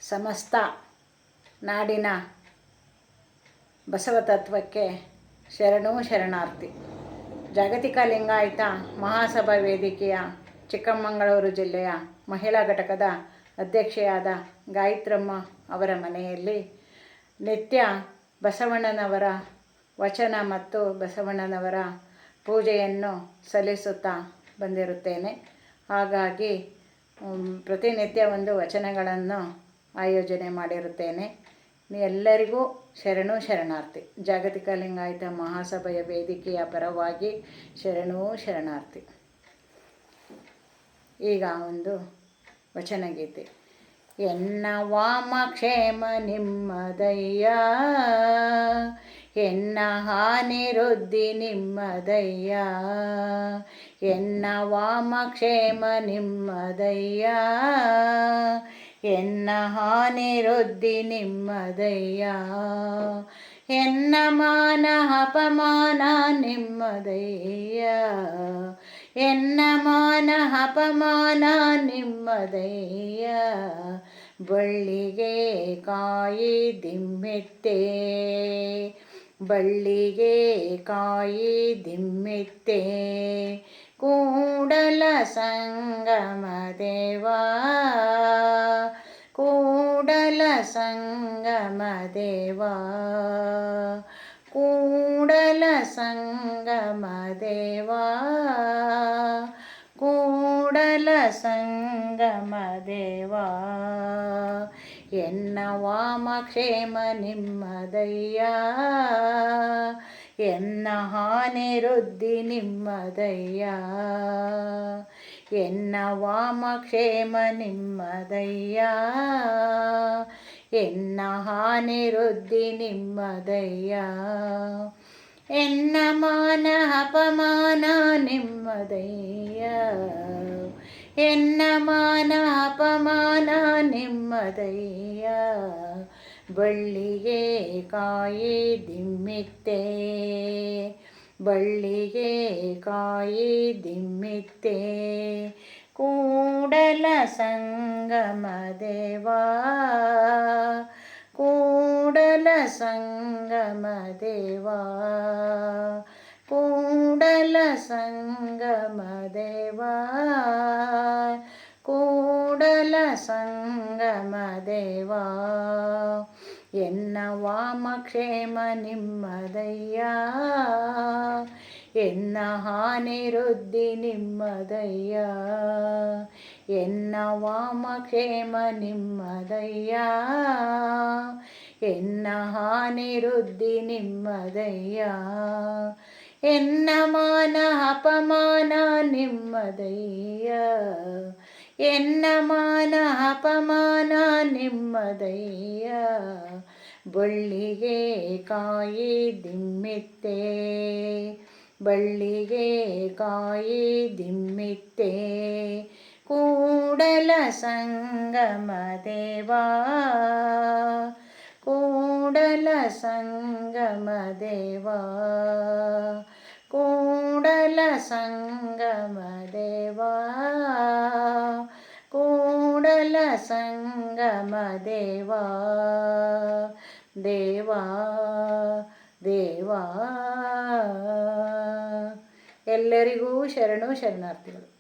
ಸಮಸ್ತ ನಾಡಿನ ಬಸವ ತತ್ವಕ್ಕೆ ಶರಣು ಶರಣಾರ್ಥಿ. ಜಾಗತಿಕ ಲಿಂಗಾಯತ ಮಹಾಸಭಾ ವೇದಿಕೆಯ ಚಿಕ್ಕಮಗಳೂರು ಜಿಲ್ಲೆಯ ಮಹಿಳಾ ಘಟಕದ ಅಧ್ಯಕ್ಷೆಯಾದ ಗಾಯತ್ರಮ್ಮ ಅವರ ಮನೆಯಲ್ಲಿ ನಿತ್ಯ ಬಸವಣ್ಣನವರ ವಚನ ಮತ್ತು ಬಸವಣ್ಣನವರ ಪೂಜೆಯನ್ನು ಸಲ್ಲಿಸುತ್ತಾ ಬಂದಿರುತ್ತೇನೆ. ಹಾಗಾಗಿ ಪ್ರತಿನಿತ್ಯ ಒಂದು ವಚನಗಳನ್ನು ಆಯೋಜನೆ ಮಾಡಿರುತ್ತೇನೆ. ಎಲ್ಲರಿಗೂ ಶರಣು ಶರಣಾರ್ಥಿ. ಜಾಗತಿಕ ಲಿಂಗಾಯತ ಮಹಾಸಭೆಯ ವೇದಿಕೆಯ ಪರವಾಗಿ ಶರಣು ಶರಣಾರ್ಥಿ. ಈಗ ಒಂದು ವಚನಗೀತೆ. ಎನ್ನ ವಾಮಕ್ಷೇಮ ನಿಮ್ಮದಯ್ಯ, ಎನ್ನ ಹಾನಿರುದ್ಧಿ ನಿಮ್ಮದಯ್ಯ, ಎನ್ನ ವಾಮಕ್ಷೇಮ ನಿಮ್ಮದಯ್ಯ, ಎನ್ನ ಹಾನಿರುದ್ಧಿ ನಿಮ್ಮದಯ್ಯ, ಎನ್ನ ಮಾನ ಅಪಮಾನ ನಿಮ್ಮದಯ್ಯ, ಎನ್ನ ಮಾನ ಅಪಮಾನ ನಿಮ್ಮದಯ್ಯ, ಬಳ್ಳಿಗೆ ಕಾಯಿ ದಿಮ್ಮೆತ್ತೆ, ಬಳ್ಳಿಗೆ ಕಾಯಿ ದಿಮ್ಮೆತ್ತೆ, ಕೂಡಲ ಸಂಗಮ ದೇವಾ, ಕೂಡಲ ಸಂಗಮ ದೇವಾ, ಕೂಡಲ ಸಂಗಮ ದೇವಾ, ಕೂಡಲ ಸಂಗಮ ದೇವಾ, ಎನ್ನ ವಾಮಕ್ಷೇಮ ನಿಮ್ಮದಯ್ಯ, ಎನ್ನ ಹಾನಿರುದ್ಧಿ ನಿಮ್ಮದಯ್ಯ, ಎನ್ನ ವಾಮಕ್ಷೇಮ ನಿಮ್ಮದಯ್ಯ, ಎನ್ನ ಹಾನಿರುದ್ಧಿ ನಿಮ್ಮದಯ್ಯ, ಎನ್ನ ಮಾನ ಅಪಮಾನ ನಿಮ್ಮದಯ್ಯ, ಎನ್ನ ಮಾನ ಅಪಮಾನ ನಿಮ್ಮದಯ್ಯ, ಬಳ್ಳಿಗೆ ಕಾಯಿ ದಿಮ್ಮಿತ್ತೆ, ಬಳ್ಳಿಗೆ ಕಾಯಿ ದಿಮ್ಮಿತ್ತೆ, ಕೂಡಲ ಸಂಗಮ ದೇವಾ, ಕೂಡಲ ಸಂಗಮ ದೇವಾ, ಕೂಡಲ ಸಂಗಮ ದೇವಾ, ಕೂಡಲ ಸಂಗಮ ದೇವಾ, ಎನ್ನ ವಾಮಕ್ಷೇಮ ನಿಮ್ಮದಯ್ಯ, ಎನ್ನ ಹಾನಿರುದ್ಧಿ ನಿಮ್ಮದಯ್ಯ, ಎನ್ನ ವಾಮಕ್ಷೇಮ ನಿಮ್ಮದಯ್ಯ, ಎನ್ನ ಹಾನಿರುದ್ಧಿ ನಿಮ್ಮದಯ್ಯ, ಎನ್ನ ಮಾನ ಅಪಮಾನ ನಿಮ್ಮದಯ್ಯ, ಎನ್ನ ಮಾನ ಅಪಮಾನ ನಿಮ್ಮದಯ್ಯ, ಬಳ್ಳಿಗೆ ಕಾಯಿ ದಿಮ್ಮಿತ್ತೆ, ಬಳ್ಳಿಗೆ ಕಾಯಿ ದಿಮ್ಮಿತ್ತೆ, ಕೂಡಲ ಸಂಗಮ ದೇವಾ, ಕೂಡಲ ಸಂಗಮ ದೇವಾ, ಕೂಡಲ ಸಂಗಮ ದೇವಾ, ಕೂಡಲ ಸಂಗಮ ದೇವಾ, ದೇವಾ ದೇವಾ. ಎಲ್ಲರಿಗೂ ಶರಣು ಶರಣಾರ್ಥಿಗಳು.